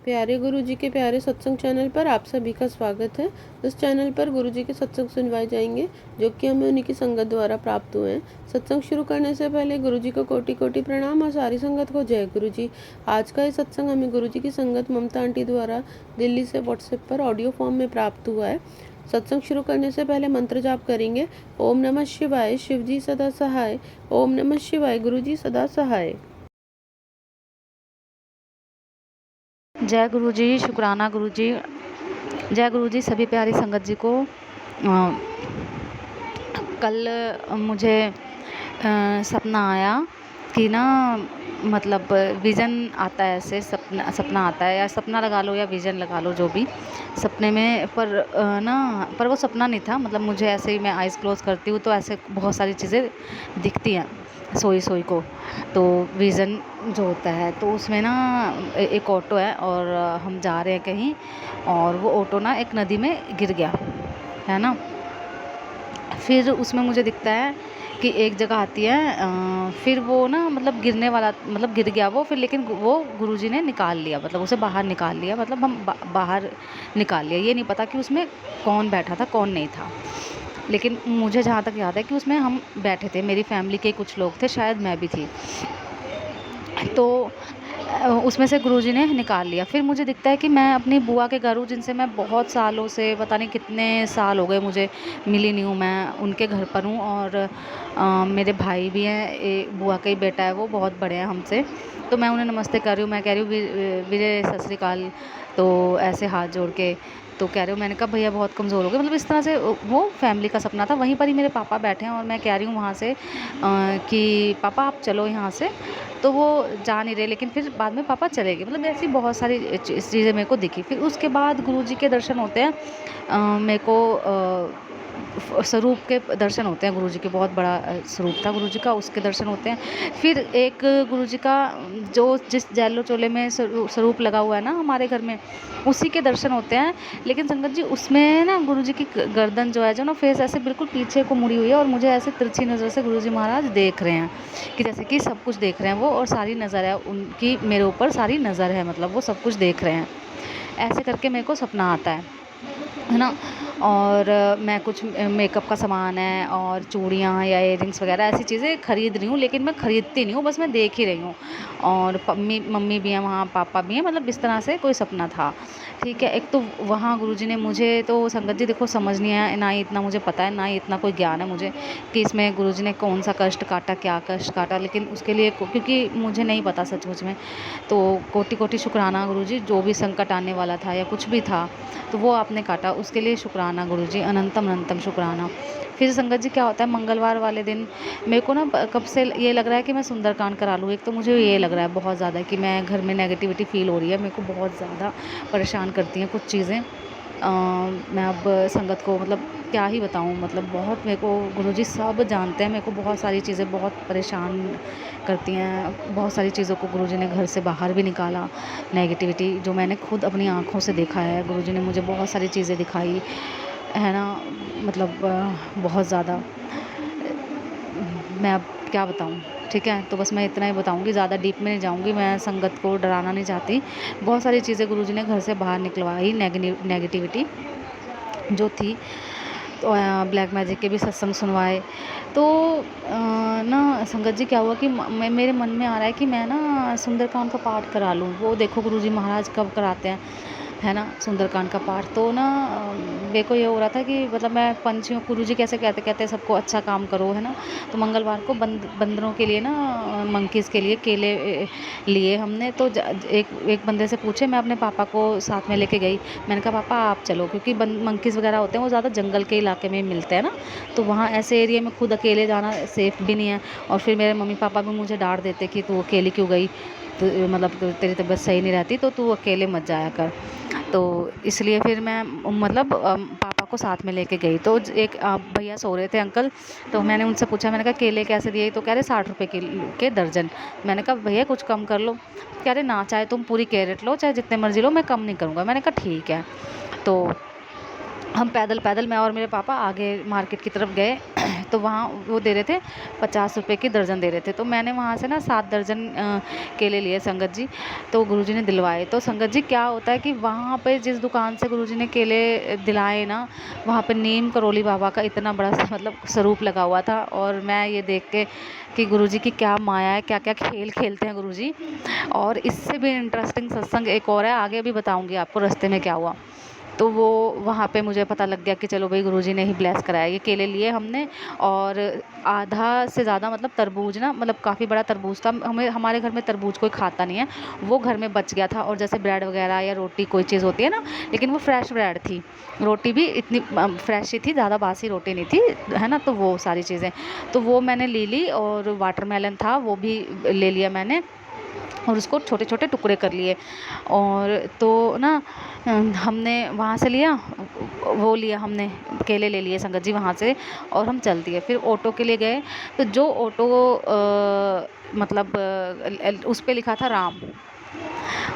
प्यारे गुरु जी के प्यारे सत्संग चैनल पर आप सभी का स्वागत है। इस चैनल पर गुरु जी के सत्संग सुनवाए जाएंगे जो कि हमें उन्हीं की संगत द्वारा प्राप्त हुए हैं। सत्संग शुरू करने से पहले गुरु जी को कोटि कोटि प्रणाम और सारी संगत को जय गुरु जी। आज का ये सत्संग हमें गुरु जी की संगत ममता आंटी द्वारा दिल्ली से व्हाट्सएप पर ऑडियो फॉर्म में प्राप्त हुआ है। सत्संग शुरू करने से पहले मंत्र जाप करेंगे। ओम नमः शिवाय, शिव जी सदा सहाय। ओम नमः शिवाय, गुरु जी सदा सहाय। जय गुरु जी, शुक्राना गुरु जी। जय गुरु जी। सभी प्यारी संगत जी को कल मुझे सपना आया कि ना मतलब विज़न आता है, ऐसे सपना आता है, या सपना लगा लो या विज़न लगा लो, जो भी सपने में। पर वो सपना नहीं था। मतलब मुझे ऐसे ही, मैं आइज़ क्लोज करती हूँ तो ऐसे बहुत सारी चीज़ें दिखती हैं सोई सोई को। तो विज़न जो होता है तो उसमें ना एक ऑटो है और हम जा रहे हैं कहीं, और वो ऑटो ना एक नदी में गिर गया है ना। फिर उसमें मुझे दिखता है कि एक जगह आती है, फिर वो ना मतलब गिरने वाला, मतलब गिर गया वो, फिर लेकिन वो गुरुजी ने निकाल लिया, मतलब उसे बाहर निकाल लिया, मतलब हम बाहर निकाल लिया। ये नहीं पता कि उसमें कौन बैठा था कौन नहीं था, लेकिन मुझे जहाँ तक याद है कि उसमें हम बैठे थे, मेरी फैमिली के कुछ लोग थे, शायद मैं भी थी। तो उसमें से गुरुजी ने निकाल लिया। फिर मुझे दिखता है कि मैं अपनी बुआ के घर हूँ, जिनसे मैं बहुत सालों से, पता नहीं कितने साल हो गए मुझे मिली नहीं हूँ। मैं उनके घर पर हूँ और मेरे भाई भी हैं, बुआ का ही बेटा है, वो बहुत बड़े हैं हमसे। तो मैं उन्हें नमस्ते कर रही हूँ, मैं कह रही हूँ वीरे सत श्री अकाल, तो ऐसे हाथ जोड़ के तो कह रहे हो। मैंने कहा भैया बहुत कमज़ोर हो गए, मतलब इस तरह से। वो फैमिली का सपना था। वहीं पर ही मेरे पापा बैठे हैं और मैं कह रही हूँ वहाँ से कि पापा आप चलो यहाँ से, तो वो जा नहीं रहे, लेकिन फिर बाद में पापा चले गए। मतलब ऐसी बहुत सारी चीज़ें मेरे को दिखी। फिर उसके बाद गुरुजी के दर्शन होते हैं, मेरे को स्वरूप के दर्शन होते हैं गुरुजी के। बहुत बड़ा स्वरूप था गुरुजी का, उसके दर्शन होते हैं। फिर एक गुरुजी का जो जिस जैलो चोले में स्वरूप लगा हुआ है ना हमारे घर में, उसी के दर्शन होते हैं। लेकिन संगत जी उसमें ना गुरुजी की गर्दन जो है, जो ना फेस ऐसे बिल्कुल पीछे को मुड़ी हुई है, और मुझे ऐसे तिरछी नज़र से गुरुजी महाराज देख रहे हैं, कि जैसे कि सब कुछ देख रहे हैं वो, और सारी नज़र है उनकी मेरे ऊपर, सारी नज़र है, मतलब वो सब कुछ देख रहे हैं। ऐसे करके मेरे को सपना आता है ना। और मैं कुछ मेकअप का सामान है और चूड़ियाँ या इयररिंग्स वगैरह ऐसी चीज़ें ख़रीद रही हूँ, लेकिन मैं ख़रीदती नहीं हूँ, बस मैं देख ही रही हूँ। और मम्मी भी हैं वहाँ, पापा भी हैं, मतलब इस तरह से कोई सपना था। ठीक है। एक तो वहाँ गुरुजी ने मुझे, तो संगत जी देखो समझ नहीं आया, ना ही इतना मुझे पता है, ना ही इतना कोई ज्ञान है मुझे कि इसमें गुरुजी ने कौन सा कष्ट काटा, क्या कष्ट काटा। लेकिन उसके लिए क्योंकि मुझे नहीं पता सचमुच में, तो कोटि कोटि शुक्राना गुरुजी। जो भी संकट आने वाला था या कुछ भी था तो वो आपने काटा, उसके लिए शुक्राना गुरुजी, अनंतम अनंतम शुक्राना। फिर संगत जी क्या होता है, मंगलवार वाले दिन मेरे को ना कब से ये लग रहा है कि मैं सुंदरकांड करा लूँ। एक तो मुझे ये लग रहा है बहुत ज़्यादा कि मैं घर में नेगेटिविटी फ़ील हो रही है, मेरे को बहुत ज़्यादा परेशान करती हैं कुछ चीज़ें। मैं अब संगत को मतलब क्या ही बताऊँ, मतलब बहुत मेरे को गुरुजी सब जानते हैं, मेरे को बहुत सारी चीज़ें बहुत परेशान करती हैं। बहुत सारी चीज़ों को गुरुजी ने घर से बाहर भी निकाला, नेगेटिविटी जो मैंने खुद अपनी आँखों से देखा है। गुरुजी ने मुझे बहुत सारी चीज़ें दिखाई है ना, मतलब बहुत ज़्यादा। मैं अब क्या बताऊँ। ठीक है, तो बस मैं इतना ही बताऊँगी, ज़्यादा डीप में नहीं जाऊँगी, मैं संगत को डराना नहीं चाहती। बहुत सारी चीज़ें गुरुजी ने घर से बाहर निकलवाई, नेगेटिविटी जो थी। तो ब्लैक मैजिक के भी सत्संग सुनवाए। तो ना संगत जी क्या हुआ कि मेरे मन में आ रहा है कि मैं ना सुंदरकांड का पाठ करा लूँ। वो देखो गुरुजी महाराज कब कराते हैं, है ना, सुंदरकांड का पाठ। तो ना मेरे को ये हो रहा था कि मतलब मैं पंछियों, गुरुजी कैसे कहते कहते हैं सबको अच्छा काम करो, है ना। तो मंगलवार को बंदरों के लिए ना, मंकीज़ के लिए केले लिए हमने। तो एक बंदे से पूछे, मैं अपने पापा को साथ में लेके गई। मैंने कहा पापा आप चलो, क्योंकि मंकीज़ वगैरह होते हैं वो ज़्यादा जंगल के इलाके में मिलते हैं ना, तो वहाँ ऐसे एरिया में खुद अकेले जाना सेफ़ भी नहीं है। और फिर मेरे मम्मी पापा भी मुझे डांट देते कि तू अकेली क्यों गई, तो मतलब तेरी तबीयत सही नहीं रहती तो तू अकेले मत जाया कर। तो इसलिए फिर मैं मतलब पापा को साथ में लेके गई। तो एक भैया सो रहे थे अंकल, तो मैंने उनसे पूछा, मैंने कहा केले कैसे दिए, तो कह रहे 60 रुपये के दर्जन। मैंने कहा भैया कुछ कम कर लो। कह रहे ना, चाहे तुम पूरी कैरेट लो, चाहे जितने मर्जी लो, मैं कम नहीं करूँगा। मैंने कहा ठीक है। तो हम पैदल पैदल मैं और मेरे पापा आगे मार्केट की तरफ गए तो वहाँ वो दे रहे थे 50 रुपए की दर्जन दे रहे थे। तो मैंने वहाँ से ना 7 दर्जन केले लिए संगत जी। तो गुरुजी ने दिलवाए। तो संगत जी क्या होता है कि वहाँ पे जिस दुकान से गुरुजी ने केले दिलाए ना, वहाँ पे नीम करोली बाबा का इतना बड़ा सा मतलब स्वरूप लगा हुआ था। और मैं ये देख के कि गुरुजी की क्या माया है, क्या क्या खेल खेलते हैं गुरुजी। और इससे भी इंटरेस्टिंग सत्संग एक और है, आगे भी बताऊंगी आपको रास्ते में क्या हुआ। तो वो वहाँ पे मुझे पता लग गया कि चलो भाई गुरुजी ने ही ब्लेस कराया। ये केले लिए हमने और आधा से ज़्यादा मतलब तरबूज ना, मतलब काफ़ी बड़ा तरबूज था। हमें हमारे घर में तरबूज कोई खाता नहीं है, वो घर में बच गया था। और जैसे ब्रेड वगैरह या रोटी कोई चीज़ होती है ना, लेकिन वो फ्रेश ब्रेड थी, रोटी भी इतनी फ्रेश ही थी, ज़्यादा बासी रोटी नहीं थी, है ना। तो वो सारी चीज़ें तो वो मैंने ले ली। और वाटरमेलन था वो भी ले लिया मैंने और उसको छोटे छोटे टुकड़े कर लिए। और तो ना हमने वहाँ से लिया, वो लिया हमने केले ले लिए संगत जी वहाँ से। और हम चल दिए, फिर ऑटो के लिए गए। तो जो ऑटो मतलब उस पे लिखा था राम,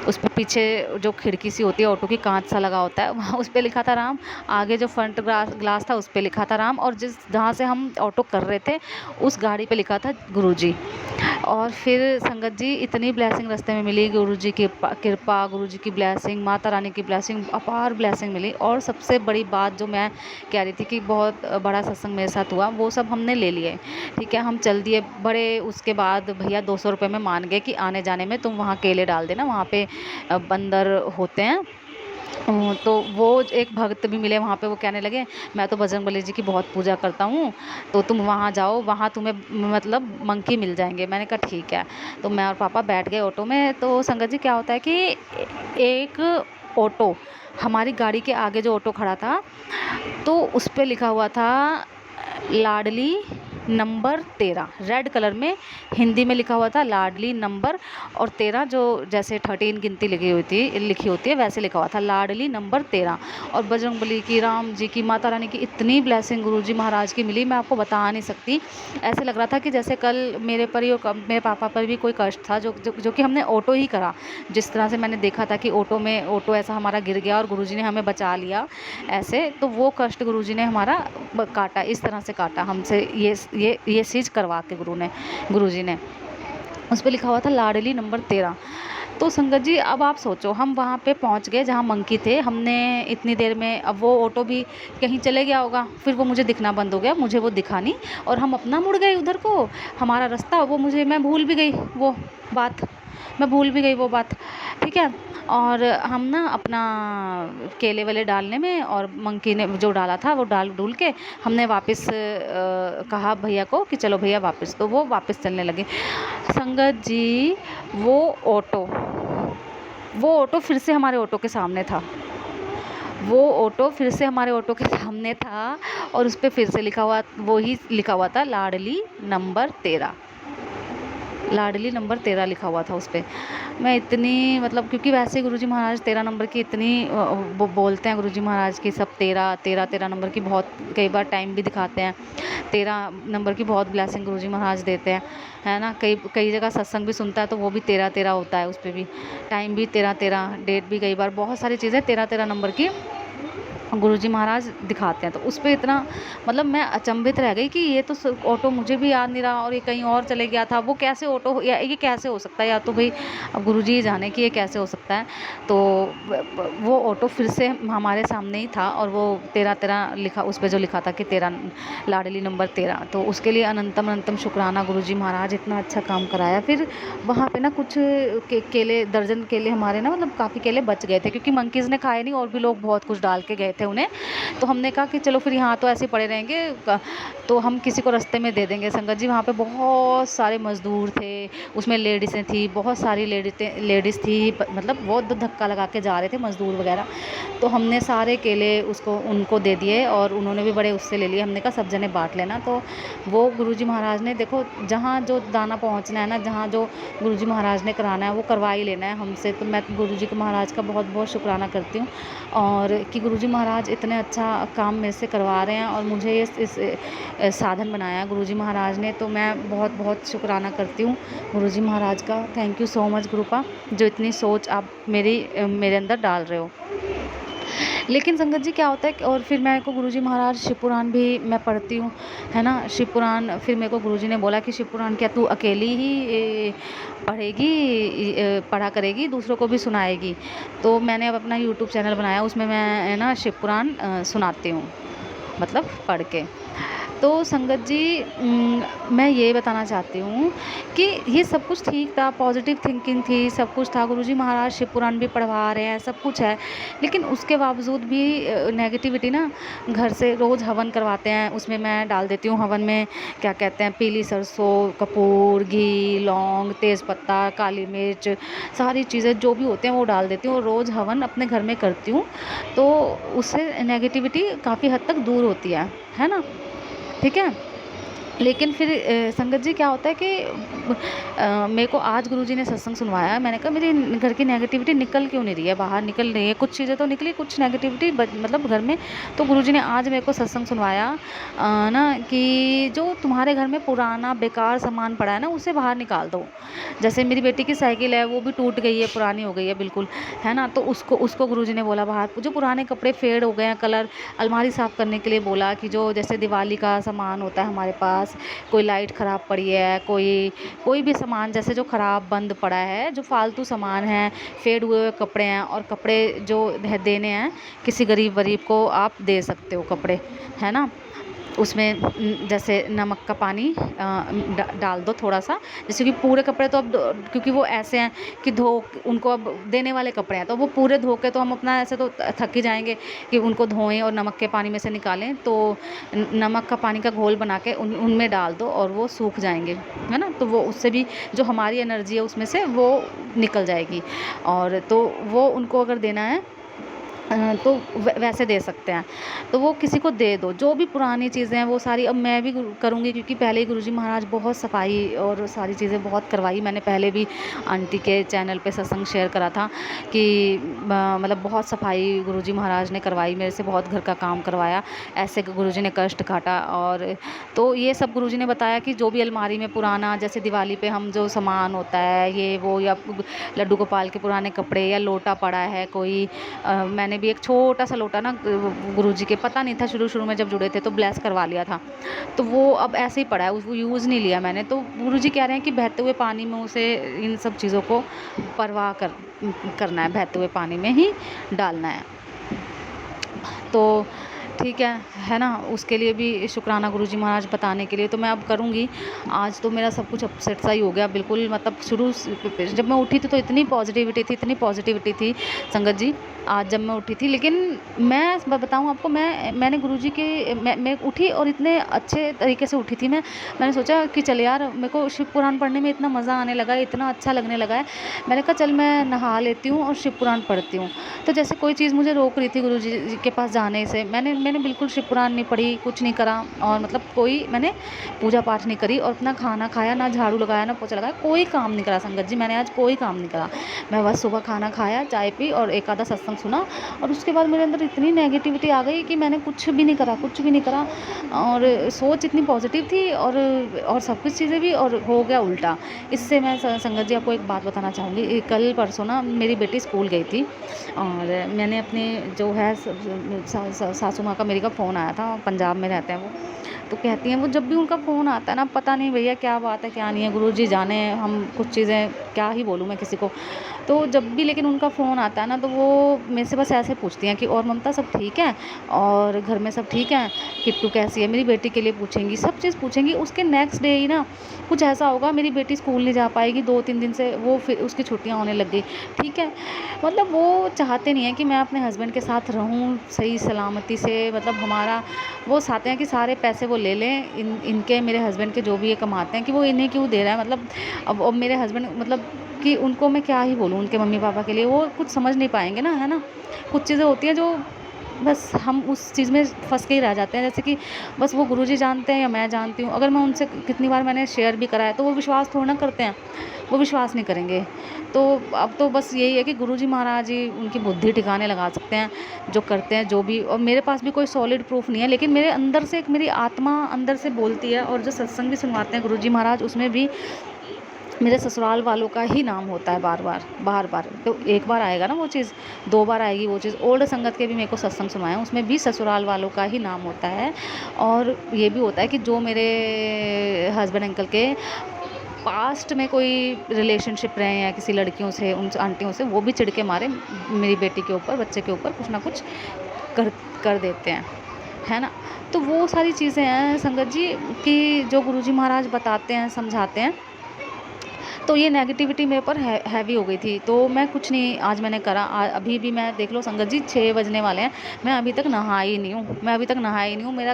उस पे पीछे जो खिड़की सी होती है ऑटो की, कांच सा लगा होता है, वहाँ उस पे लिखा था राम। आगे जो फ्रंट ग्लास था उस पे लिखा था राम। और जिस जहाँ से हम ऑटो कर रहे थे उस गाड़ी पे लिखा था गुरुजी। और फिर संगत जी इतनी ब्लेसिंग रास्ते में मिली, गुरुजी की कृपा, गुरुजी की ब्लेसिंग, माता रानी की ब्लेसिंग, अपार ब्लेसिंग मिली। और सबसे बड़ी बात जो मैं कह रही थी कि बहुत बड़ा सत्संग मेरे साथ हुआ, वो सब हमने ले लिए। ठीक है, हम चल दिए। बड़े उसके बाद भैया 200 रुपये में मान गए कि आने जाने में तुम वहाँ केले डाल देना, वहाँ पे बंदर होते हैं। तो वो एक भक्त भी मिले वहाँ पे, वो कहने लगे मैं तो बजरंगबली जी की बहुत पूजा करता हूँ, तो तुम वहाँ जाओ, वहाँ तुम्हें मतलब मंकी मिल जाएंगे। मैंने कहा ठीक है। तो मैं और पापा बैठ गए ऑटो में। तो संगत जी क्या होता है कि एक ऑटो, हमारी गाड़ी के आगे जो ऑटो खड़ा था, तो उस पर लिखा हुआ था लाडली नंबर 13, रेड कलर में हिंदी में लिखा हुआ था लाडली नंबर। और 13 जो जैसे 13 गिनती लिखी होती है वैसे लिखा हुआ था लाडली नंबर 13। और बजरंगबली की, राम जी की, माता रानी की इतनी ब्लेसिंग गुरुजी महाराज की मिली, मैं आपको बता नहीं सकती। ऐसे लग रहा था कि जैसे कल मेरे पर ही और मेरे पापा पर भी कोई कष्ट था, जो कि हमने ऑटो ही करा। जिस तरह से मैंने देखा था कि ऑटो ऐसा हमारा गिर गया और गुरुजी ने हमें बचा लिया ऐसे, तो वो कष्ट गुरुजी ने हमारा काटा, इस तरह से काटा हमसे, ये चीज़ करवा के गुरुजी ने उस पर लिखा हुआ था लाडली नंबर 13। तो संगत जी अब आप सोचो, हम वहाँ पे पहुँच गए जहाँ मंकी थे। हमने इतनी देर में, अब वो ऑटो भी कहीं चले गया होगा, फिर वो मुझे दिखना बंद हो गया, मुझे वो दिखा नहीं। और हम अपना मुड़ गए उधर को, हमारा रास्ता वो मैं भूल भी गई वो बात, ठीक है। और हम ना अपना केले वेले डालने में, और मंकी ने जो डाला था वो डाल डूल के हमने वापस कहा भैया को कि चलो भैया वापस, तो वो वापस चलने लगे। संगत जी वो ऑटो फिर से हमारे ऑटो के सामने था, और उस पर फिर से लिखा हुआ था लाडली नंबर 13, लाडली नंबर 13 लिखा हुआ था उस पर। मैं इतनी मतलब, क्योंकि वैसे गुरुजी महाराज 13 नंबर की इतनी वो बोलते हैं गुरुजी महाराज की, सब 13 नंबर की बहुत, कई बार टाइम भी दिखाते हैं, 13 नंबर की बहुत ब्लेसिंग गुरुजी महाराज देते हैं, है ना। कई जगह सत्संग भी सुनता है तो वो भी 13 होता है, उस पर भी टाइम भी 13, डेट भी, कई बार बहुत सारी चीज़ें 13 नंबर की गुरुजी महाराज दिखाते हैं। तो उस पर इतना मतलब मैं अचंभित रह गई कि ये तो ऑटो मुझे भी याद नहीं रहा और ये कहीं और चले गया था। वो कैसे ऑटो, या ये कैसे हो सकता है, या तो भाई अब गुरुजी ही जाने कि ये कैसे हो सकता है। तो वो ऑटो फिर से हमारे सामने ही था, और वो 13 लिखा, उस पर जो लिखा था कि 13 लाडली नंबर 13। तो उसके लिए अनंतम शुक्राना गुरुजी महाराज, इतना अच्छा काम कराया। फिर वहाँ पे ना कुछ केले, दर्जन केले हमारे ना, मतलब काफ़ी केले बच गए थे, क्योंकि मंकीज़ ने खाए नहीं और भी लोग बहुत कुछ डाल के गए थे उन्हें। तो हमने कहा कि चलो फिर यहाँ तो ऐसे पड़े रहेंगे, तो हम किसी को रास्ते में दे देंगे। संगत जी वहाँ पे बहुत सारे मज़दूर थे, उसमें लेडीज़ें थी, बहुत सारी लेडीज़ थी, मतलब बहुत धक्का लगा के जा रहे थे मज़दूर वगैरह। तो हमने सारे केले उनको दे दिए, और उन्होंने भी बड़े उससे ले लिए। हमने कहा सब जने बांट लेना। तो वो गुरुजी महाराज ने, देखो जहाँ जो दाना पहुँचना है ना, जहाँ जो गुरुजी महाराज ने कराना है वो करवा ही लेना है हमसे। तो मैं गुरुजी के महाराज का बहुत बहुत शुक्राना करती हूँ, और कि गुरुजी महाराज इतने अच्छा काम मेरे से करवा रहे हैं, और मुझे इस साधन बनाया गुरुजी महाराज ने। तो मैं बहुत बहुत शुक्राना करती हूँ गुरुजी महाराज का। थैंक यू सो मच गुरुपा, जो इतनी सोच आप मेरे अंदर डाल रहे हो। लेकिन संगत जी क्या होता है कि और फिर मेरे को गुरुजी महाराज शिव पुराण भी मैं पढ़ती हूँ, है ना? शिव पुराण फिर मेरे को गुरुजी ने बोला कि शिव पुराण क्या तू अकेली ही पढ़ेगी, पढ़ा करेगी, दूसरों को भी सुनाएगी। तो मैंने अब अपना यूट्यूब चैनल बनाया, उसमें मैं है ना शिव पुराण सुनाती हूँ, मतलब पढ़ के। तो संगत जी मैं ये बताना चाहती हूँ कि ये सब कुछ ठीक था, पॉजिटिव थिंकिंग थी, सब कुछ था, गुरुजी महाराज शिव पुराण भी पढ़वा रहे हैं, सब कुछ है। लेकिन उसके बावजूद भी नेगेटिविटी ना, घर से रोज़ हवन करवाते हैं, उसमें मैं डाल देती हूँ हवन में क्या कहते हैं, पीली सरसों, कपूर, घी, लौंग, तेज़पत्ता, काली मिर्च, सारी चीज़ें जो भी होते हैं वो डाल देती हूँ और रोज़ हवन अपने घर में करती हूँ। तो उससे नेगेटिविटी काफ़ी हद तक दूर होती है ना? ठीक है। लेकिन फिर संगत जी क्या होता है कि मेरे को आज गुरुजी ने सत्संग सुनवाया, मैंने कहा मेरी घर की नेगेटिविटी निकल क्यों नहीं रही है, बाहर निकल रही है, कुछ चीज़ें तो निकली, कुछ नेगेटिविटी मतलब घर में। तो गुरुजी ने आज मेरे को सत्संग सुनवाया ना कि जो तुम्हारे घर में पुराना बेकार सामान पड़ा है ना, उसे बाहर निकाल दो। जैसे मेरी बेटी की साइकिल है, वो भी टूट गई है, पुरानी हो गई है बिल्कुल, है ना? तो उसको गुरुजी ने बोला बाहर, जो पुराने कपड़े फेड हो गए हैं, कलर, अलमारी साफ़ करने के लिए बोला कि जो जैसे दिवाली का सामान होता है हमारे पास, कोई लाइट ख़राब पड़ी है, कोई भी सामान जैसे जो ख़राब बंद पड़ा है, जो फालतू सामान है, फेड हुए हुए कपड़े हैं, और कपड़े जो देने हैं किसी गरीब वरीब को आप दे सकते हो कपड़े, है ना? उसमें जैसे नमक का पानी डाल दो थोड़ा सा, जैसे कि पूरे कपड़े तो अब क्योंकि वो ऐसे हैं कि धो उनको, अब देने वाले कपड़े हैं तो वो पूरे धो के तो हम अपना ऐसे तो थक ही जाएंगे कि उनको धोएं और नमक के पानी में से निकालें। तो नमक का पानी का घोल बना के उनमें डाल दो और वो सूख जाएंगे, है ना? तो वो उससे भी जो हमारी एनर्जी है उसमें से वो निकल जाएगी। और तो वो उनको अगर देना है तो वैसे दे सकते हैं, तो वो किसी को दे दो। जो भी पुरानी चीज़ें हैं वो सारी अब मैं भी करूँगी, क्योंकि पहले ही गुरुजी महाराज बहुत सफाई और सारी चीज़ें बहुत करवाई। मैंने पहले भी आंटी के चैनल पे सत्संग शेयर करा था कि मतलब बहुत सफाई गुरुजी महाराज ने करवाई मेरे से, बहुत घर का काम करवाया, ऐसे गुरुजी ने कष्ट काटा। और तो ये सब गुरुजी ने बताया कि जो भी अलमारी में पुराना, जैसे दिवाली पे हम जो सामान होता है ये वो, या लड्डू गोपाल के पुराने कपड़े, या लोटा पड़ा है कोई, मैंने भी एक छोटा सा लोटा ना गुरुजी के, पता नहीं था शुरू में जब जुड़े थे तो ब्लेस करवा लिया था, तो वो अब ऐसे ही पड़ा है, वो यूज़ नहीं लिया मैंने। तो गुरुजी कह रहे हैं कि बहते हुए पानी में उसे इन सब चीज़ों को करना है, बहते हुए पानी में ही डालना है। तो ठीक है ना? उसके लिए भी शुक्राना गुरुजी महाराज बताने के लिए। तो मैं अब करूँगी। आज तो मेरा सब कुछ अपसेट सा ही हो गया बिल्कुल, मतलब जब मैं उठी थी तो इतनी पॉजिटिविटी थी संगत जी, आज जब मैं उठी थी। लेकिन मैं बताऊँ आपको, मैंने गुरुजी के मैं उठी और इतने अच्छे तरीके से उठी थी मैंने सोचा कि चल यार, मेरे को शिव पुराण पढ़ने में इतना मज़ा आने लगा है, इतना अच्छा लगने लगा है। मैंने कहा चल मैं नहा लेती हूँ और शिव पुराण पढ़ती हूँ। तो जैसे कोई चीज़ मुझे रोक रही थी गुरुजी के पास जाने से, मैंने बिल्कुल शिव पुराण नहीं पढ़ी, कुछ नहीं करा, और मतलब कोई मैंने पूजा पाठ नहीं करी, और अपना खाना खाया, ना झाड़ू लगाया, ना पोछा लगाया, कोई काम नहीं करा संगत जी। मैंने आज कोई काम नहीं करा, मैं बस सुबह खाना खाया, चाय पी और एक आधा सत्संग सुना, और उसके बाद मेरे अंदर इतनी नेगेटिविटी आ गई कि मैंने कुछ भी नहीं करा। और सोच इतनी पॉजिटिव थी और सब कुछ चीज़ें भी, और हो गया उल्टा। इससे मैं संगत जी आपको एक बात बताना चाहूँगी। कल परसों ना मेरी बेटी स्कूल गई थी, और मैंने अपने जो है सासू माँ का मेरी का फ़ोन आया था, पंजाब में रहते हैं वो। तो कहती हैं वो, जब भी उनका फ़ोन आता है ना, पता नहीं भैया क्या बात है क्या नहीं है, गुरुजी जाने, हम कुछ चीज़ें क्या ही बोलूँ मैं किसी को। तो जब भी लेकिन उनका फ़ोन आता है ना, तो वो मेरे से बस ऐसे पूछती हैं कि और ममता सब ठीक है, और घर में सब ठीक है, किट्टू कैसी है, मेरी बेटी के लिए पूछेंगी, सब चीज़ पूछेंगी। उसके नेक्स्ट डे ही ना कुछ ऐसा होगा, मेरी बेटी स्कूल नहीं जा पाएगी, 2-3 दिन से वो फिर उसकी छुट्टियाँ होने लग गई। ठीक है, मतलब वो चाहते नहीं हैं कि मैं अपने हस्बैंड के साथ रहूँ सही सलामती से, मतलब हमारा वो चाहते हैं कि सारे पैसे वो ले लें, इनके मेरे हस्बैंड के जो भी ये कमाते हैं, कि वो इन्हें क्यों दे रहा है। मतलब अब मेरे हस्बैंड, मतलब कि उनको मैं क्या ही बोलूँ, उनके मम्मी पापा के लिए वो कुछ समझ नहीं पाएंगे ना, है ना? कुछ चीज़ें होती हैं जो बस हम उस चीज़ में फंस के ही रह जाते हैं, जैसे कि बस वो गुरुजी जानते हैं या मैं जानती हूँ। अगर मैं उनसे कितनी बार मैंने शेयर भी करा है, तो वो विश्वास थोड़ा ना करते हैं, वो विश्वास नहीं करेंगे। तो अब तो बस यही है कि गुरुजी महाराज ही उनकी बुद्धि ठिकाने लगा सकते हैं, जो करते हैं जो भी। और मेरे पास भी कोई सॉलिड प्रूफ नहीं है, लेकिन मेरे अंदर से एक मेरी आत्मा अंदर से बोलती है, और जो सत्संग भी सुनवाते हैं गुरुजी महाराज, उसमें भी मेरे ससुराल वालों का ही नाम होता है बार-बार। तो एक बार आएगा ना वो चीज़, 2 बार आएगी वो चीज़। ओल्ड संगत के भी मेरे को सत्संग सुनवाए हैं, उसमें भी ससुराल वालों का ही नाम होता है। और ये भी होता है कि जो मेरे हस्बैंड अंकल के पास्ट में कोई रिलेशनशिप रहे हैं किसी लड़कियों से, उन आंटियों से, वो भी चिढ़ के मारे मेरी बेटी के ऊपर, बच्चे के ऊपर कुछ ना कुछ कर कर देते हैं, है ना? तो वो सारी चीज़ें हैं संगत जी कि जो गुरुजी महाराज बताते हैं, समझाते हैं। तो ये नेगेटिविटी मेरे पर हैवी हो गई थी। तो मैं कुछ नहीं, आज मैंने करा, अभी भी मैं देख लो संगत जी 6 बजने वाले हैं, मैं अभी तक नहाई नहीं हूँ, मेरा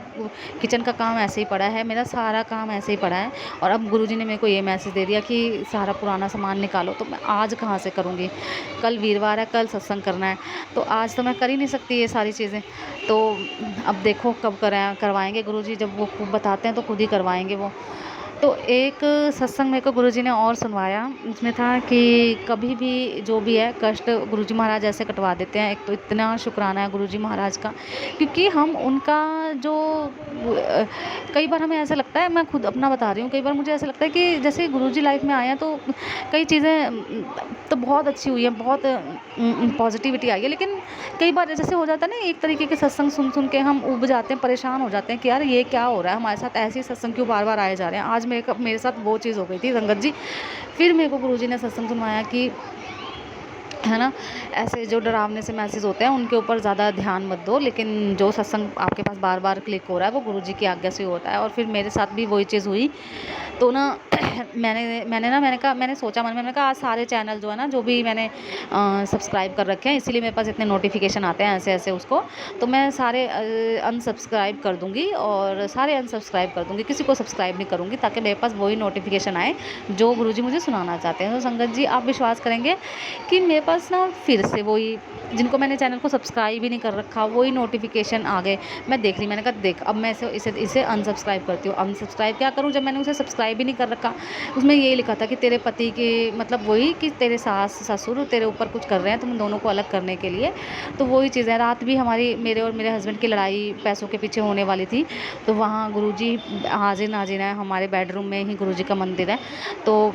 किचन का काम ऐसे ही पड़ा है, मेरा सारा काम ऐसे ही पड़ा है। और अब गुरुजी ने मेरे को ये मैसेज दे दिया कि सारा पुराना सामान निकालो, तो मैं आज कहाँ से करूँगी? कल वीरवार है, कल सत्संग करना है, तो आज तो मैं कर ही नहीं सकती ये सारी चीज़ें। तो अब देखो कब करवाएँगे गुरुजी, जब वो खुद बताते हैं तो खुद ही करवाएँगे वो। तो एक सत्संग मेरे को गुरुजी ने और सुनवाया, उसमें था कि कभी भी जो भी है कष्ट गुरुजी महाराज ऐसे कटवा देते हैं। एक तो इतना शुक्राना है गुरुजी महाराज का, क्योंकि हम उनका जो कई बार हमें ऐसा लगता है, मैं खुद अपना बता रही हूँ, कई बार मुझे ऐसा लगता है कि जैसे गुरुजी लाइफ में आए हैं तो कई चीज़ें तो बहुत अच्छी हुई हैं, बहुत पॉजिटिविटी आई है। लेकिन कई बार जैसे हो जाता है ना, एक तरीके के सत्संग सुन के हम ऊब जाते हैं, परेशान हो जाते हैं कि यार ये क्या हो रहा है हमारे साथ, ऐसे ही सत्संग क्यों बार-बार आए जा रहे हैं। आज मेरे साथ वो चीज़ हो गई थी संगत जी। फिर मेरे को गुरुजी ने सत्संग सुनवाया कि है ना, ऐसे जो डरावने से मैसेज होते हैं उनके ऊपर ज़्यादा ध्यान मत दो, लेकिन जो सत्संग आपके पास बार-बार क्लिक हो रहा है वो गुरुजी की आज्ञा से होता है। और फिर मेरे साथ भी वही चीज़ हुई। तो ना मैंने सोचा मन में, मैंने कहा आज सारे चैनल जो है ना, जो भी मैंने सब्सक्राइब कर रखे हैं, इसीलिए मेरे पास इतने नोटिफिकेशन आते हैं ऐसे उसको, तो मैं सारे अनसब्सक्राइब कर दूँगी और सारे अनसब्सक्राइब कर दूँगी, किसी को सब्सक्राइब नहीं करूँगी, ताकि मेरे पास वही नोटिफिकेशन आए जो गुरुजी मुझे सुनाना चाहते हैं। तो संगत जी आप विश्वास करेंगे कि मेरे पास ना फिर से वही, जिनको मैंने चैनल को सब्सक्राइब ही नहीं कर रखा, वही नोटिफिकेशन आ गए। मैं देख ली, मैंने कहा देख अब मैं इसे अनसब्सक्राइब करती हूँ। अनसब्सक्राइब क्या करूँ जब मैंने उसे सब्सक्राइब ही नहीं कर रखा। उसमें यही लिखा था कि तेरे पति के, मतलब वही कि तेरे सास ससुर तेरे ऊपर कुछ कर रहे हैं, तुम दोनों को अलग करने के लिए। तो वही चीज़ है, रात भी हमारी, मेरे और मेरे हस्बैंड की लड़ाई पैसों के पीछे होने वाली थी। तो वहाँ गुरुजी हाजिर नाजिर है, हमारे बेडरूम में ही गुरुजी का मंदिर है। तो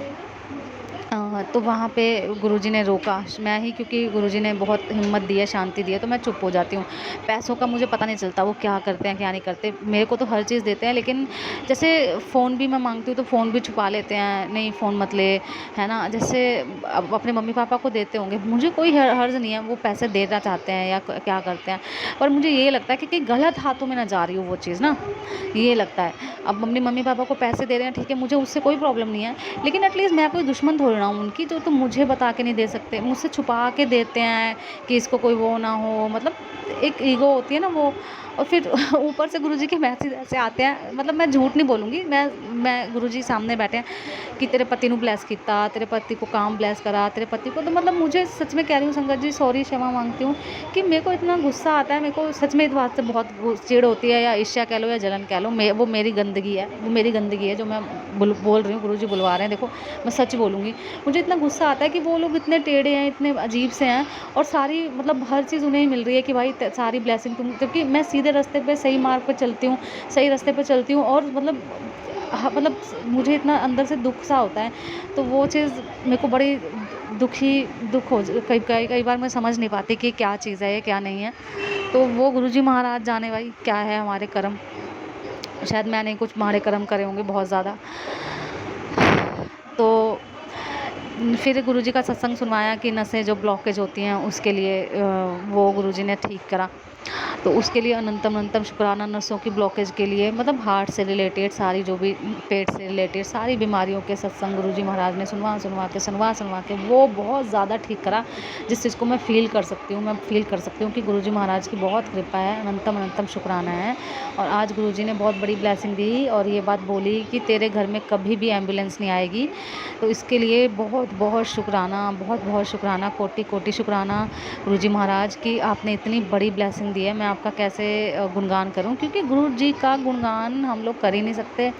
वहाँ पे गुरुजी ने रोका, मैं ही, क्योंकि गुरुजी ने बहुत हिम्मत दी है, शांति दी है, तो मैं चुप हो जाती हूँ। पैसों का मुझे पता नहीं चलता वो क्या करते हैं क्या नहीं करते, मेरे को तो हर चीज़ देते हैं। लेकिन जैसे फ़ोन भी मैं मांगती हूँ तो फ़ोन भी छुपा लेते हैं, नहीं फ़ोन मत ले, है ना। जैसे अब अपने मम्मी पापा को देते होंगे, मुझे कोई हर्ज नहीं है, वो पैसे देना चाहते हैं या क्या करते हैं, पर मुझे ये लगता है कि कहीं गलत हाथों में ना जा रही हो वो चीज़ ना, ये लगता है। अब मम्मी पापा को पैसे दे रहे हैं, ठीक है, मुझे उससे कोई प्रॉब्लम नहीं है, लेकिन एटलीस्ट मैं कोई दुश्मन थोड़ी ना हूँ उनकी, जो तो मुझे बता के नहीं दे सकते, मुझसे छुपा के देते हैं कि इसको कोई वो ना हो, मतलब एक ईगो होती है ना वो। और फिर ऊपर से गुरुजी के मैसेज ऐसे आते हैं, मतलब मैं झूठ नहीं बोलूँगी, मैं गुरुजी सामने बैठे हैं कि तेरे पति को ब्लेस किया, तेरे पति को काम ब्लेस करा, तेरे पति को, तो मतलब मुझे सच में कह रही हूँ संगत जी, सॉरी, क्षमा मांगती हूँ कि मेरे को इतना गुस्सा आता है, मेरे को सच में इस बात से बहुत चिढ़ होती है, या ईर्ष्या कह लो या जलन कह लो, वो मेरी गंदगी है जो मैं बोल रही हूँ, गुरुजी बुलवा रहे हैं, देखो मैं सच बोलूँगी। मुझे इतना गुस्सा आता है कि वो लोग इतने टेढ़े हैं, इतने अजीब से हैं, और सारी, मतलब हर चीज़ उन्हें मिल रही है कि भाई सारी ब्लेसिंग तुम, जबकि मैं सीधे रास्ते पे, सही मार्ग पे चलती हूँ, सही रास्ते पे चलती हूँ, और मतलब मुझे इतना अंदर से दुख सा होता है। तो वो चीज़ मेरे को बड़ी दुख हो, कई बार मैं समझ नहीं पाती कि क्या चीज़ है ये, क्या नहीं है। तो वो गुरुजी महाराज जाने भाई क्या है हमारे कर्म, शायद मैंने कुछ माड़े कर्म करे होंगे बहुत ज़्यादा। तो फिर गुरुजी का सत्संग सुनवाया कि नसें जो ब्लॉकेज होती हैं उसके लिए वो गुरुजी ने ठीक करा। तो उसके लिए अनंतम शुक्राना, नसों की ब्लॉकेज के लिए, मतलब हार्ट से रिलेटेड सारी, जो भी पेट से रिलेटेड सारी बीमारियों के सत्संग गुरुजी महाराज ने सुनवा के वो बहुत ज़्यादा ठीक करा, जिस चीज़ को मैं फ़ील कर सकती हूँ कि गुरुजी महाराज की बहुत कृपा है, अनंतम शुक्राना है। और आज गुरुजी ने बहुत बड़ी ब्लेसिंग दी और ये बात बोली कि तेरे घर में कभी भी एम्बुलेंस नहीं आएगी। तो इसके लिए बहुत शुक्राना, कोटि शुक्राना गुरुजी महाराज की, आपने इतनी बड़ी ब्लेसिंग दी है। मैं आपका कैसे गुणगान करूं, क्योंकि गुरुजी का गुणगान हम लोग कर ही नहीं सकते,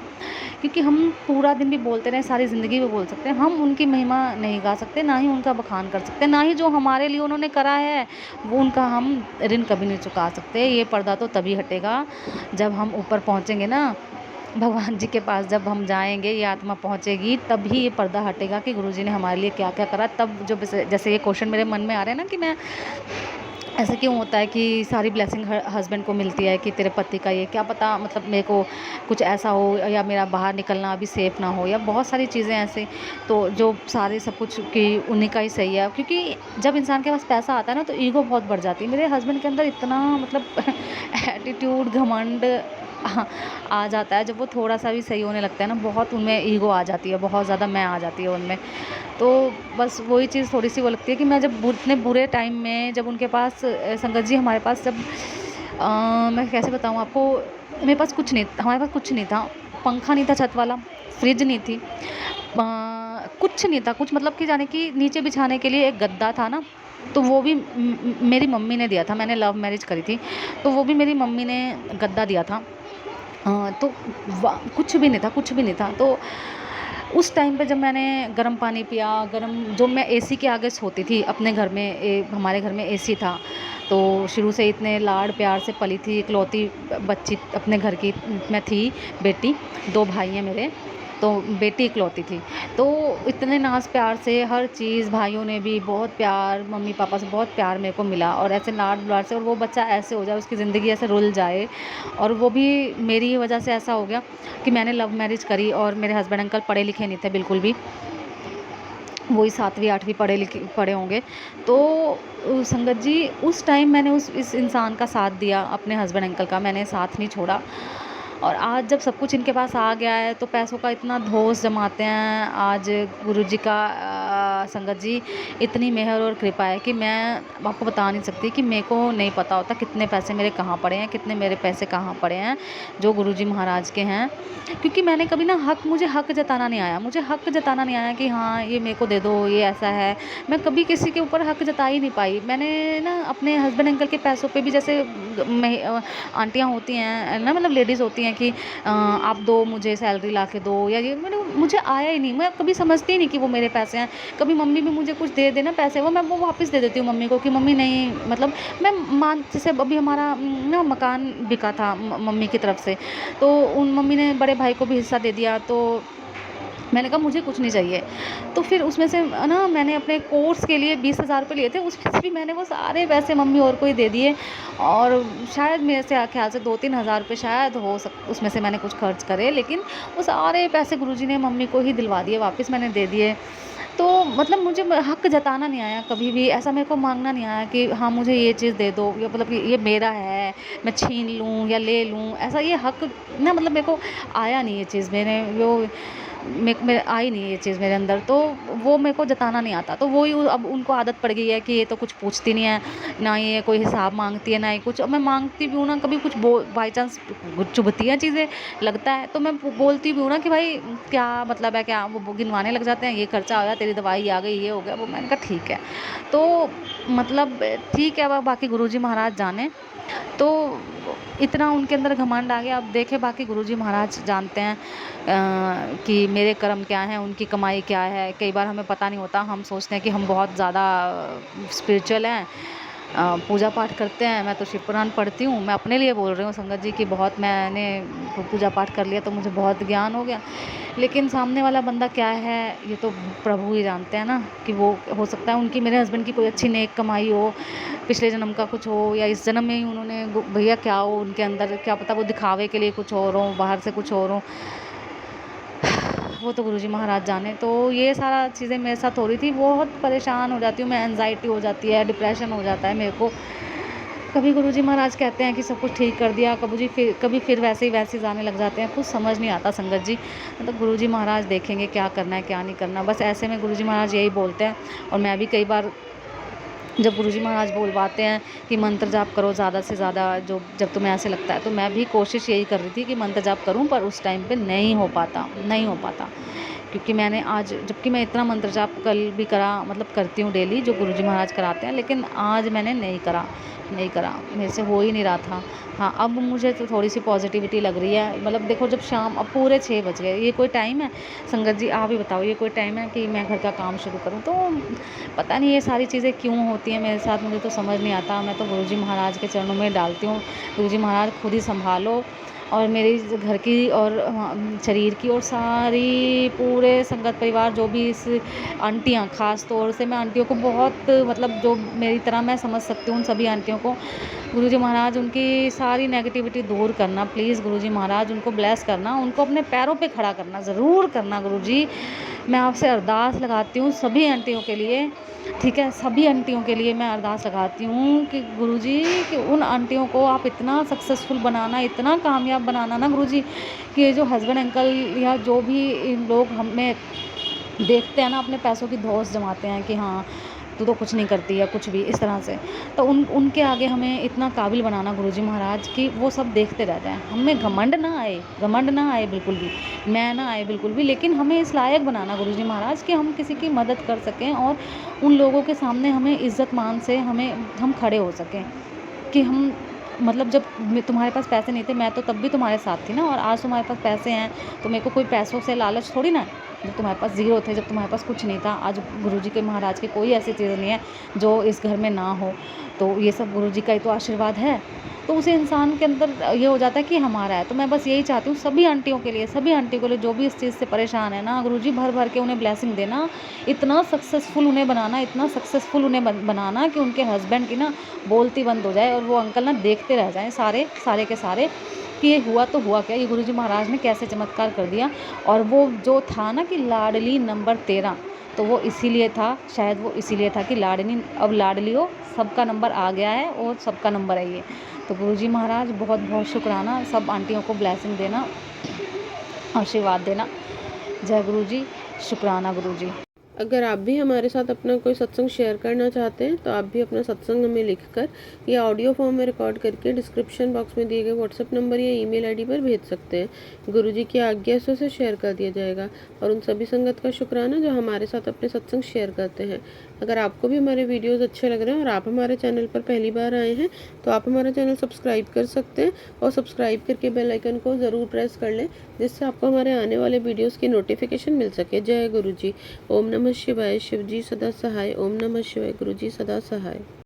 क्योंकि हम पूरा दिन भी बोलते रहें, सारी ज़िंदगी भी बोल सकते हैं, हम उनकी महिमा नहीं गा सकते, ना ही उनका बखान कर सकते, ना ही जो हमारे लिए उन्होंने करा है वो उनका हम ऋण कभी नहीं चुका सकते। ये पर्दा तो तभी हटेगा जब हम ऊपर पहुँचेंगे ना, भगवान जी के पास जब हम जाएँगे, ये आत्मा पहुँचेगी, तभी ये पर्दा हटेगा कि गुरुजी ने हमारे लिए क्या-क्या करा। तब जब जैसे ये क्वेश्चन मेरे मन में आ रहे हैं ना कि मैं ऐसा क्यों होता है कि सारी ब्लेसिंग हस्बैंड को मिलती है कि तेरे पति का ये क्या पता, मतलब मेरे को कुछ ऐसा हो या मेरा बाहर निकलना अभी सेफ़ ना हो या बहुत सारी चीज़ें ऐसे, तो जो सारे सब कुछ कि उन्हीं का ही सही है, क्योंकि जब इंसान के पास पैसा आता है ना तो ईगो बहुत बढ़ जाती है। मेरे हस्बैंड के अंदर इतना मतलब एटीट्यूड, घमंड आ जाता है जब वो थोड़ा सा भी सही होने लगता है ना, बहुत उनमें ईगो आ जाती है, बहुत ज़्यादा मैं आ जाती है उनमें। तो बस वही चीज़ थोड़ी-सी वो लगती है कि मैं जब इतने बुरे टाइम में जब उनके पास संगत जी हमारे पास जब मैं कैसे बताऊँ आपको, मेरे पास कुछ नहीं, हमारे पास कुछ नहीं था, पंखा नहीं था छत वाला, फ्रिज नहीं थी, कुछ नहीं था, कुछ मतलब कि जाने कि नीचे बिछाने के लिए एक गद्दा था ना, तो वो भी मेरी मम्मी ने दिया था, मैंने लव मैरिज करी थी, तो वो भी मेरी मम्मी ने गद्दा दिया था। तो कुछ भी नहीं था, कुछ भी नहीं था। तो उस टाइम पे जब मैंने गर्म पानी पिया, जो मैं एसी के आगे सोती थी अपने घर में, हमारे घर में एसी था, तो शुरू से इतने लाड प्यार से पली थी, इकलौती बच्ची अपने घर की मैं थी, बेटी, 2 भाई हैं मेरे, तो बेटी इकलौती थी। तो इतने नाज़ प्यार से हर चीज़, भाइयों ने भी बहुत प्यार, मम्मी-पापा से बहुत प्यार मेरे को मिला और ऐसे लाड-प्यार से, और वो बच्चा ऐसे हो जाए, उसकी ज़िंदगी ऐसे रुल जाए, और वो भी मेरी ही वजह से ऐसा हो गया कि मैंने लव मैरिज करी और मेरे हस्बैंड अंकल पढ़े लिखे नहीं थे बिल्कुल भी, वही 7वीं 8वीं पढ़े होंगे। तो संगत जी उस टाइम मैंने उस इस इंसान का साथ दिया, अपने हस्बैंड अंकल का मैंने साथ नहीं छोड़ा, और आज जब सब कुछ इनके पास आ गया है तो पैसों का इतना धौंस जमाते हैं। आज गुरुजी का संगत जी इतनी मेहर और कृपा है कि मैं आपको बता नहीं सकती कि मेरे को नहीं पता होता कितने पैसे मेरे कहाँ पड़े हैं, कितने मेरे पैसे कहाँ पड़े हैं जो गुरुजी महाराज के हैं। क्योंकि मैंने कभी ना मुझे हक जताना नहीं आया, मुझे हक जताना नहीं आया कि हाँ ये मेरे को दे दो, ये ऐसा है। मैं कभी किसी के ऊपर हक जता ही नहीं पाई। मैंने ना अपने हस्बैंड अंकल के पैसों पे भी, जैसे आंटियाँ होती हैं ना, मतलब लेडीज़ होती हैं कि आप दो, मुझे सैलरी ला के दो, या ये मुझे आया ही नहीं, मैं कभी समझती ही नहीं कि वो मेरे पैसे हैं। कभी मम्मी भी मुझे कुछ दे देना पैसे, वो मैं वो वापस दे देती हूँ मम्मी को कि मम्मी नहीं, मतलब मैं जैसे अभी हमारा ना मकान बिका था मम्मी की तरफ से, तो उन मम्मी ने बड़े भाई को भी हिस्सा दे दिया, तो मैंने कहा मुझे कुछ नहीं चाहिए। तो फिर उसमें से ना मैंने अपने कोर्स के लिए 20,000 रुपये लिए थे, उसमें से भी मैंने वो सारे पैसे मम्मी और को ही दे दिए, और शायद मेरे से ख्याल से 2-3 हज़ार रुपये शायद उसमें से मैंने कुछ खर्च करे, लेकिन वो सारे पैसे गुरुजी ने मम्मी को ही दिलवा दिए, वापस मैंने दे दिए। तो मतलब मुझे हक जताना नहीं आया कभी भी, ऐसा मेरे को मांगना नहीं आया कि हाँ मुझे ये चीज़ दे दो, या मतलब कि ये मेरा है, मैं छीन लूँ या ले लूँ, ऐसा ये हक ना, मतलब मेरे को आया नहीं ये चीज़, मेरे आई नहीं ये चीज़ मेरे अंदर, तो वो मेरे को जताना नहीं आता। तो वही अब उनको आदत पड़ गई है कि ये तो कुछ पूछती नहीं है, ना ये कोई हिसाब मांगती है, ना ही कुछ। अब मैं मांगती भी हूँ ना, कभी कुछ बाई चांस चुभती हैं चीज़ें, लगता है तो मैं बोलती भी हूँ ना कि भाई क्या मतलब है, क्या वो गिनवाने लग जाते हैं, ये खर्चा आ गया, तेरी दवाई आ गई, ये हो गया, वो। मैंने कहा ठीक है, तो मतलब ठीक है, अब बाकी गुरुजी महाराज जाने। तो इतना उनके अंदर घमंड आ गया। अब देखे बाकी गुरुजी महाराज जानते हैं कि मेरे कर्म क्या हैं, उनकी कमाई क्या है। कई बार हमें पता नहीं होता, हम सोचते हैं कि हम बहुत ज़्यादा स्पिरिचुअल हैं, पूजा पाठ करते हैं। मैं तो शिव पुराण पढ़ती हूँ, मैं अपने लिए बोल रही हूँ संगत जी कि बहुत मैंने पूजा पाठ कर लिया तो मुझे बहुत ज्ञान हो गया, लेकिन सामने वाला बंदा क्या है ये तो प्रभु ही जानते हैं ना। कि वो हो सकता है उनकी, मेरे हस्बैंड की कोई अच्छी नेक कमाई हो, पिछले जन्म का कुछ हो, या इस जन्म में ही उन्होंने भैया क्या हो उनके अंदर, क्या पता वो दिखावे के लिए कुछ और हो, बाहर से कुछ और हो, वो तो गुरुजी महाराज जाने। तो ये सारा चीज़ें मेरे साथ हो रही थी, बहुत परेशान हो जाती हूँ मैं, एंजाइटी हो जाती है, डिप्रेशन हो जाता है मेरे को। कभी गुरुजी महाराज कहते हैं कि सब कुछ ठीक कर दिया, कभी फिर वैसे ही जाने लग जाते हैं, कुछ समझ नहीं आता संगत जी। मतलब गुरुजी महाराज देखेंगे क्या करना है क्या नहीं करना, बस ऐसे में गुरुजी महाराज यही बोलते हैं। और मैं भी कई बार जब गुरुजी महाराज बोलवाते हैं कि मंत्र जाप करो ज़्यादा से ज़्यादा, जब तुम्हें ऐसे लगता है, तो मैं भी कोशिश यही कर रही थी कि मंत्र जाप करूं, पर उस टाइम पे नहीं हो पाता। क्योंकि मैंने आज, जबकि मैं इतना मंत्र जाप कल भी करा, मतलब करती हूँ डेली जो गुरुजी महाराज कराते हैं, लेकिन आज मैंने नहीं करा, मेरे से हो ही नहीं रहा था। हाँ, अब मुझे तो थोड़ी सी पॉजिटिविटी लग रही है। मतलब देखो, जब शाम, अब पूरे 6 बज गए, ये कोई टाइम है संगत जी? आप ही बताओ, ये कोई टाइम है कि मैं घर का काम शुरू करूँ? तो पता नहीं ये सारी चीज़ें क्यों होती हैं मेरे साथ, मुझे तो समझ नहीं आता। मैं तो गुरुजी महाराज के चरणों में डालती हूँ, गुरुजी महाराज खुद ही संभालो, और मेरी घर की और शरीर की और सारी पूरे संगत परिवार जो भी इस आंटियाँ, ख़ास तौर से मैं आंटियों को बहुत मतलब जो मेरी तरह मैं समझ सकती हूँ उन सभी आंटियों को गुरुजी महाराज उनकी सारी नेगेटिविटी दूर करना प्लीज़ गुरुजी महाराज, उनको ब्लेस करना, उनको अपने पैरों पे खड़ा करना ज़रूर करना गुरुजी। मैं आपसे अरदास लगाती हूँ सभी आंटियों के लिए, ठीक है, सभी आंटियों के लिए मैं अरदास लगाती हूँ कि गुरुजी कि उन आंटियों को आप इतना सक्सेसफुल बनाना, इतना कामयाब बनाना ना गुरुजी कि ये जो हस्बैंड अंकल या जो भी इन लोग हमें देखते हैं ना अपने पैसों की धौंस जमाते हैं कि हाँ तू तो कुछ नहीं करती है कुछ भी इस तरह से, तो उनके आगे हमें इतना काबिल बनाना गुरुजी महाराज कि वो सब देखते रह जाएं, हमें घमंड ना आए बिल्कुल भी, मैं ना आए बिल्कुल भी, लेकिन हमें इस लायक बनाना गुरुजी महाराज कि हम किसी की मदद कर सकें और उन लोगों के सामने हमें इज्जत मान से हम खड़े हो सकें कि हम मतलब जब तुम्हारे पास पैसे नहीं थे मैं तो तब भी तुम्हारे साथ थी ना, और आज तुम्हारे पास पैसे हैं तो मेरे को कोई पैसों से लालच थोड़ी ना है। जब तुम्हारे पास ज़ीरो थे, जब तुम्हारे पास कुछ नहीं था, आज गुरुजी के महाराज की कोई ऐसी चीज़ नहीं है जो इस घर में ना हो, तो ये सब गुरुजी का ही तो आशीर्वाद है, तो उसे इंसान के अंदर ये हो जाता है कि हमारा है। तो मैं बस यही चाहती हूँ सभी आंटियों के लिए जो भी इस चीज़ से परेशान है ना गुरुजी भर भर के उन्हें ब्लेसिंग देना, इतना सक्सेसफुल उन्हें बनाना, इतना सक्सेसफुल उन्हें बनाना कि उनके हस्बैंड की ना बोलती बंद हो जाए और वो अंकल ना देखते रह जाएं सारे के सारे कि ये हुआ तो हुआ क्या, ये गुरुजी महाराज ने कैसे चमत्कार कर दिया। और वो जो था ना कि लाडली नंबर 13, तो वो इसीलिए था, शायद वो इसीलिए था कि अब लाडली हो, सबका नंबर आ गया है और सबका नंबर है ये। तो गुरुजी महाराज बहुत बहुत शुक्राना, सब आंटियों को ब्लेसिंग देना, आशीर्वाद देना। जय गुरुजी, शुक्राना गुरुजी। अगर आप भी हमारे साथ अपना कोई सत्संग शेयर करना चाहते हैं तो आप भी अपना सत्संग हमें लिखकर या ऑडियो फॉर्म में रिकॉर्ड करके डिस्क्रिप्शन बॉक्स में दिए गए व्हाट्सएप नंबर या ईमेल आईडी पर भेज सकते हैं। गुरुजी की आज्ञा से उसे शेयर कर दिया जाएगा। और उन सभी संगत का शुक्राना जो हमारे साथ अपने सत्संग शेयर करते हैं। अगर आपको भी हमारे वीडियोज़ अच्छे लग रहे हैं और आप हमारे चैनल पर पहली बार आए हैं तो आप हमारा चैनल सब्सक्राइब कर सकते हैं और सब्सक्राइब करके बेल आइकन को ज़रूर प्रेस कर लें जिससे आपको हमारे आने वाले वीडियोज़ की नोटिफिकेशन मिल सके। जय गुरुजी। ओम नमः शिवाय। शिवजी सदा सहाय। ओम नमः शिवाय। गुरुजी सदा सहाय।